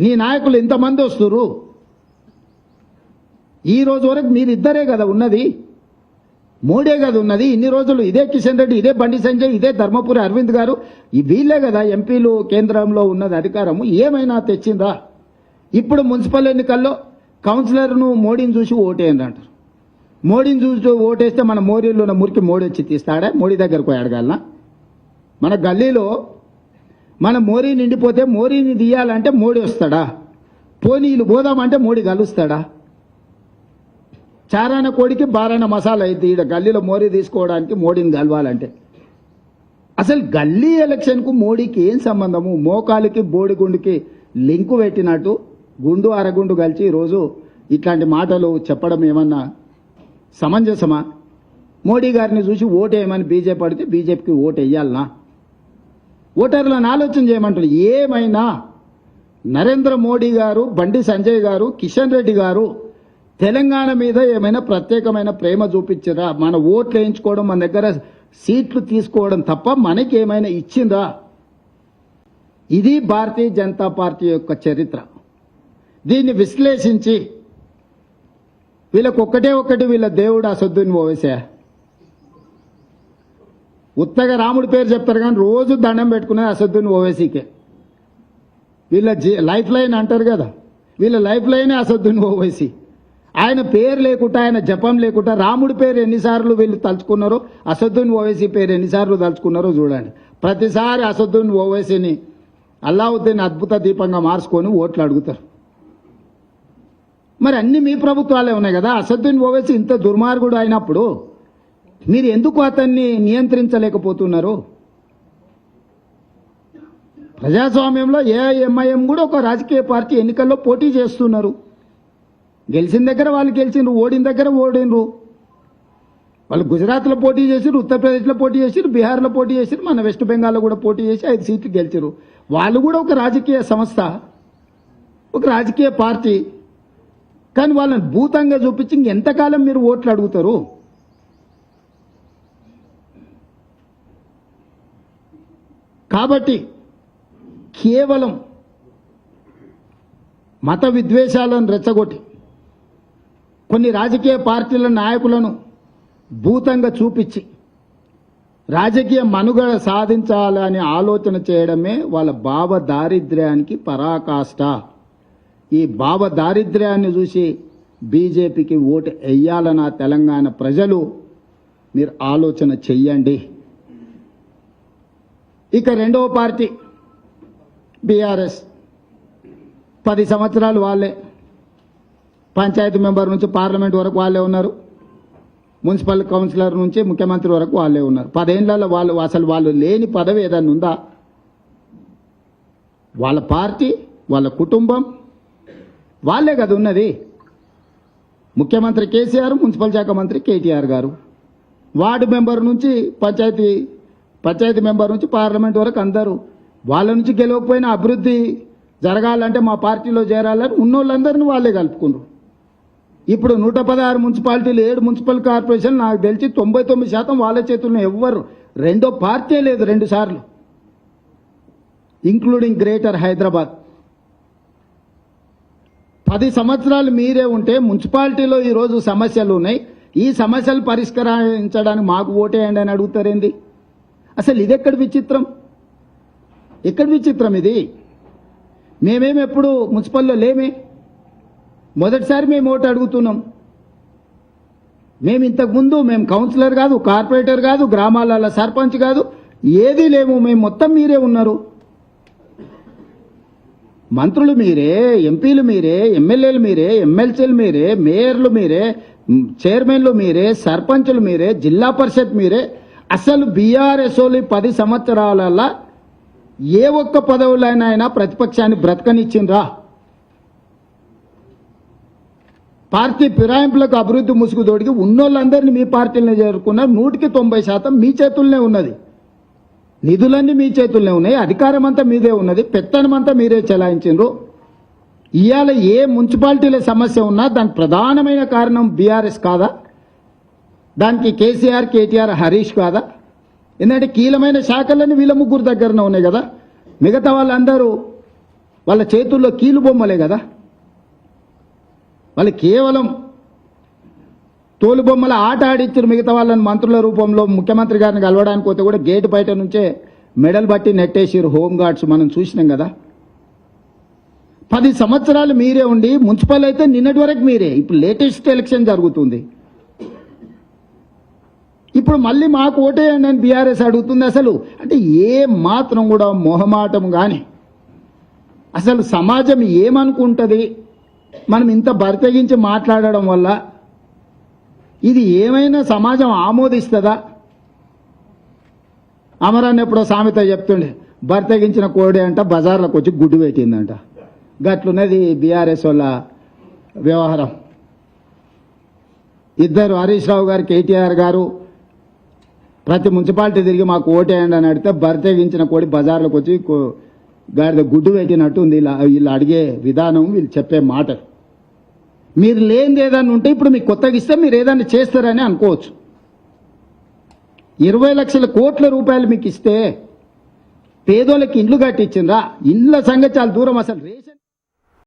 నీ నాయకులు ఎంతమంది వస్తురు? ఈ రోజు వరకు మీరిద్దరే కదా ఉన్నది, మోడే కదా ఉన్నది. ఇన్ని రోజులు ఇదే కిషన్ రెడ్డి, ఇదే బండి సంజయ్, ఇదే ధర్మపురి అరవింద్ గారు, వీళ్ళే కదా ఎంపీలు కేంద్రంలో ఉన్నది అధికారము. ఏమైనా తెచ్చిందా? ఇప్పుడు మున్సిపల్ ఎన్నికల్లో కౌన్సిలర్ను మోడీని చూసి ఓటేయండి అంటారు. మోడీని చూసి ఓటేస్తే మన మోరీలో ఉన్న మురికి మోడీ వచ్చి తీస్తాడా? మోడీ దగ్గరకు పోయి అడగాలనా? మన గల్లీలో మన మోరీ నిండిపోతే మోరీని తీయాలంటే మోడీ వస్తాడా? పోనీలు పోదామంటే మోడీ కలుస్తాడా? చారాన కోడికి బారాన మసాలా అయితే ఈడ గల్లీలో మోరీ తీసుకోవడానికి మోడీని కలవాలంటే అసలు గల్లీ ఎలక్షన్కు మోడీకి ఏం సంబంధము? మోకాలికి బోడిగుండుకి లింకు పెట్టినట్టు గుండు అరగుండు కలిసి ఈరోజు ఇట్లాంటి మాటలు చెప్పడం ఏమన్నా సమంజసమా? మోడీ గారిని చూసి ఓటేయమని బీజేపీ అడిగితే బీజేపీకి ఓటు వేయాలనా? ఓటర్లను ఆలోచన చేయమంటారు. ఏమైనా నరేంద్ర మోడీ గారు, బండి సంజయ్ గారు, కిషన్ రెడ్డి గారు తెలంగాణ మీద ఏమైనా ప్రత్యేకమైన ప్రేమ చూపించరా? మన ఓట్లు వేయించుకోవడం, మన దగ్గర సీట్లు తీసుకోవడం తప్ప మనకి ఏమైనా ఇచ్చిందా? ఇది భారతీయ జనతా పార్టీ యొక్క చరిత్ర. దీన్ని విశ్లేషించి వీళ్ళకి ఒక్కటి వీళ్ళ దేవుడు అసదుద్దీన్ ఓవైసీ. ఉత్తగా రాముడి పేరు చెప్తారు కానీ రోజు దండం పెట్టుకునేది అసదుద్దీన్ ఓవైసీకే. వీళ్ళ లైఫ్ లైన్ అంటారు కదా, వీళ్ళ లైఫ్ లైనే అసదుద్దీన్ ఓవైసీ. ఆయన పేరు లేకుండా, ఆయన జపం లేకుండా రాముడి పేరు ఎన్నిసార్లు వీళ్ళు తలుచుకున్నారో, అసదుద్దీన్ ఓవైసీ పేరు ఎన్నిసార్లు తలుచుకున్నారో చూడండి. ప్రతిసారి అసదుద్దీన్ ఓవైసీని అల్లావుద్దీన్ అద్భుత దీపంగా మార్చుకొని ఓట్లు అడుగుతారు. మరి అన్ని మీ ప్రభుత్వాలే ఉన్నాయి కదా. అసదుద్దీన్ ఓవైసీ ఇంత దుర్మార్గుడు అయినప్పుడు మీరు ఎందుకు అతన్ని నియంత్రించలేకపోతున్నారు? ప్రజాస్వామ్యంలో ఏఐఎంఐఎం కూడా ఒక రాజకీయ పార్టీ ఎన్నికల్లో పోటీ చేస్తున్నారు. గెలిచిన దగ్గర వాళ్ళు గెలిచిండ్రు, ఓడిన దగ్గర ఓడినరు. వాళ్ళు గుజరాత్లో పోటీ చేసిరు, ఉత్తరప్రదేశ్లో పోటీ చేసిరు, బీహార్లో పోటీ చేసిరు, మన వెస్ట్ బెంగాల్లో కూడా పోటీ చేసి 5 సీట్లు గెలిచారు. వాళ్ళు కూడా ఒక రాజకీయ సంస్థ, ఒక రాజకీయ పార్టీ. కానీ వాళ్ళని భూతంగా చూపించి ఎంతకాలం మీరు ఓట్లు అడుగుతారు? కాబట్టి కేవలం మత విద్వేషాలను రెచ్చగొట్టి కొన్ని రాజకీయ పార్టీల నాయకులను భూతంగా చూపించి రాజకీయ మనుగడ సాధించాలని ఆలోచన చేయడమే వాళ్ళ భావ దారిద్ర్యానికి పరాకాష్ట. ఈ భావ దారిద్ర్యాన్ని చూసి బీజేపీకి ఓటు వేయాలన్న తెలంగాణ ప్రజలు మీరు ఆలోచన చెయ్యండి. ఇక రెండవ పార్టీ బీఆర్ఎస్. 10 సంవత్సరాలు వాళ్ళే, పంచాయతీ మెంబర్ నుంచి పార్లమెంట్ వరకు వాళ్ళే ఉన్నారు, మున్సిపల్ కౌన్సిలర్ నుంచి ముఖ్యమంత్రి వరకు వాళ్ళే ఉన్నారు. 10 ఏళ్లలో వాళ్ళు లేని పదవి ఏదన్నా ఉందా? వాళ్ళ పార్టీ, వాళ్ళ కుటుంబం వాళ్ళే కదా ఉన్నది. ముఖ్యమంత్రి కేసీఆర్, మున్సిపల్ శాఖ మంత్రి కేటీఆర్ గారు, వార్డు మెంబర్ నుంచి పంచాయతీ మెంబర్ నుంచి పార్లమెంట్ వరకు అందరూ. వాళ్ళ నుంచి గెలవకపోయినా అభివృద్ధి జరగాలంటే మా పార్టీలో చేరాలని ఉన్నోళ్ళందరినీ వాళ్ళే కలుపుకున్నారు. ఇప్పుడు 116 మున్సిపాలిటీలు, 7 మున్సిపల్ కార్పొరేషన్, నాకు తెలిసి 99% వాళ్ళ చేతుల్లో. ఎవ్వరు రెండో పార్టీ లేదు 2 సార్లు, ఇంక్లూడింగ్ గ్రేటర్ హైదరాబాద్. 10 సంవత్సరాలు మీరే ఉంటే మున్సిపాలిటీలో ఈరోజు సమస్యలు ఉన్నాయి. ఈ సమస్యలు పరిష్కరించడానికి మాకు ఓటేయండి అని అడుగుతారేంది? అసలు ఇది ఎక్కడి విచిత్రం? ఎక్కడి విచిత్రం ఇది? మేమేమి ఎప్పుడు మున్సిపల్లో లేమే, మొదటిసారి మేము ఓటు అడుగుతున్నాం. మేము ఇంతకుముందు మేము కౌన్సిలర్ కాదు, కార్పొరేటర్ కాదు, గ్రామాల సర్పంచ్ కాదు, ఏదీ లేము. మేము మొత్తం మీరే ఉన్నారు. మంత్రులు మీరే, ఎంపీలు మీరే, ఎమ్మెల్యేలు మీరే, ఎమ్మెల్సీలు మీరే, మేయర్లు మీరే, చైర్మన్లు మీరే, సర్పంచులు మీరే, జిల్లా పరిషత్ మీరే. అసలు బీఆర్ఎస్ 10 సంవత్సరాలలో ఏ ఒక్క పదవులైనా ప్రతిపక్షాన్ని బ్రతకనిచ్చిండ్రా? పార్టీ ఫిరాయింపులకు అభివృద్ధి ముసుగు తోడికి ఉన్నోళ్ళందరినీ మీ పార్టీలనే చేరుకున్నారు. 100% మీ చేతుల్లోనే ఉన్నది. నిధులన్నీ మీ చేతుల్లోనే ఉన్నాయి. అధికారం అంతా మీదే ఉన్నది. పెత్తనం అంతా మీరే చెలాయించిండ్రు. ఇవాళ ఏ మున్సిపాలిటీల సమస్య ఉన్నా దానికి ప్రధానమైన కారణం బీఆర్ఎస్ కాదా? దానికి కేసీఆర్, కేటీఆర్, హరీష్ కాదా? ఎందుకంటే కీలమైన శాఖలన్నీ వీళ్ళ ముగ్గురు దగ్గరనే ఉన్నాయి కదా. మిగతా వాళ్ళందరూ వాళ్ళ చేతుల్లో కీలు బొమ్మలే కదా, వాళ్ళు కేవలం తోలుబొమ్మల ఆట ఆడించారు. మిగతా వాళ్ళని మంత్రుల రూపంలో ముఖ్యమంత్రి గారిని కలవడానికి పోతే కూడా గేటు బయట నుంచే మెడల్ బట్టి నెట్టేసిరు హోంగార్డ్స్, మనం చూసినాం కదా. 10 సంవత్సరాలు మీరే ఉండి మున్సిపల్ అయితే నిన్నటి వరకు మీరే, ఇప్పుడు లేటెస్ట్ ఎలక్షన్ జరుగుతుంది. ఇప్పుడు మళ్ళీ మాకు ఓటేయండి అని బీఆర్ఎస్ అడుగుతుంది. అసలు అంటే ఏ మాత్రం కూడా మొహమాటం కానీ, అసలు సమాజం ఏమనుకుంటుంది మనం ఇంత బరితెగించి మాట్లాడడం వల్ల? ఇది ఏమైనా సమాజం ఆమోదిస్తుందా? అమరాన్ని ఎప్పుడో సామెత చెప్తుండే, బరితెగించిన కోడి అంట బజార్లకు వచ్చి గుడ్డు పెట్టిందంట. గట్లున్నది బీఆర్ఎస్ వాళ్ళ వ్యవహారం. ఇద్దరు హరీష్ రావు గారు, కేటీఆర్ గారు ప్రతి మున్సిపాలిటీ తిరిగి మాకు ఓటేయండి అని అడిగితే బరితెగించిన కోడి బజార్లకు వచ్చి గాడిద గుడ్డు పెట్టినట్టు ఉంది. వీళ్ళు అడిగే విధానం, వీళ్ళు చెప్పే మాట. మీరు లేనిది ఏదన్నా ఉంటే ఇప్పుడు మీకు కొత్తగా ఇస్తే మీరు ఏదన్నా చేస్తారని అనుకోవచ్చు. 20 లక్షల కోట్ల రూపాయలు మీకు ఇస్తే పేదోళ్ళకి ఇండ్లు కట్టించిండ్రా? ఇండ్ల సంగతి చాలా దూరం. అసలు రేషన్